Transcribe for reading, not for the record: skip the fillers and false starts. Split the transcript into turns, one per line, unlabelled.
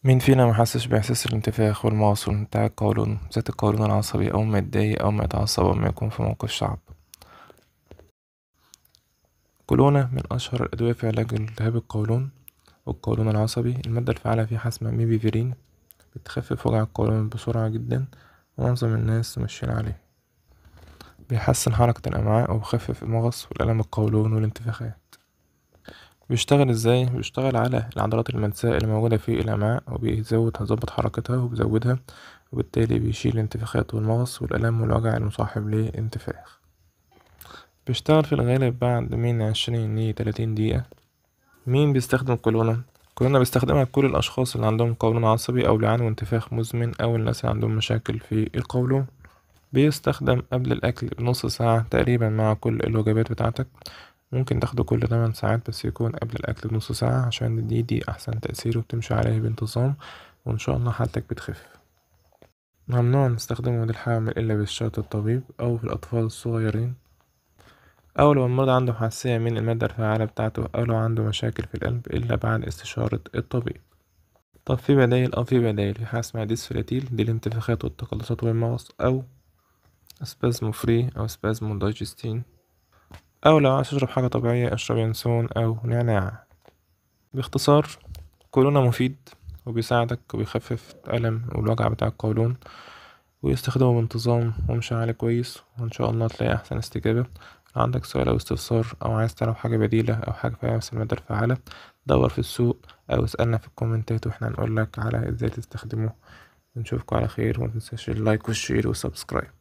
مين فينا محسش بإحساس الانتفاخ والمغص بتاع القولون، بالذات القولون العصبي، أول ما يتضايق أو ما يتعصب أو ما يكون في موقف صعب؟ كلونة من أشهر الأدوية في علاج التهاب القولون والقولون العصبي. المادة الفعالة فيها اسمها ميبيفيرين، بتخفف وجع القولون بسرعة جدا، ومعظم الناس ماشيين عليه. بيحسن حركة الأمعاء وبيخفف المغص والألم القولون والانتفاخات. بيشتغل ازاي؟ بيشتغل على العضلات الملساء اللي موجودة في الأمعاء، هيظبط حركتها وبيزودها، وبالتالي بيشيل الانتفاخات والمغص والألم والوجع المصاحب للانتفاخ. بيشتغل في الغالب بعد من 20 ل 30 دقيقة. مين بيستخدم كولونا؟ كولونا بيستخدمها كل الأشخاص اللي عندهم قولون عصبي أو بيعانوا انتفاخ مزمن أو الناس اللي عندهم مشاكل في القولون. بيستخدم قبل الأكل بنص ساعة تقريبا مع كل الوجبات بتاعتك. ممكن تاخده كل 8 ساعات، بس يكون قبل الأكل بنص ساعة عشان دي أحسن تأثير وبتمشي عليه بانتظام، وإن شاء الله حالتك بتخف. ممنوع نستخدمه للحامل إلا باستشارة الطبيب أو في الأطفال الصغيرين، أو لو المريض عنده حساسية من المادة الفعالة بتاعته، أو لو عنده مشاكل في القلب، إلا بعد استشارة الطبيب. طب في بدايل؟ في بدايل. في حاجة اسمها ديسفلاتيل، دي الانتفاخات والتقلصات والمغص، أو سبازمو فري أو سبازمو دايجستين، أو لو عايز تشرب حاجة طبيعية اشرب ينسون أو نعناع. باختصار، كولونا مفيد وبيساعدك وبيخفف الألم والوجع بتاع القولون، ويستخدمه بانتظام وامشي عليه كويس، وإن شاء الله تلاقي أحسن استجابة. لو عندك سؤال أو استفسار أو عايز تعرف حاجة بديلة أو حاجة فيها نفس المادة الفعالة، دور في السوق أو اسألنا في الكومنتات وإحنا نقولك على إزاي تستخدمه. ونشوفكوا على خير، ومتنساش اللايك والشير والسبسكرايب.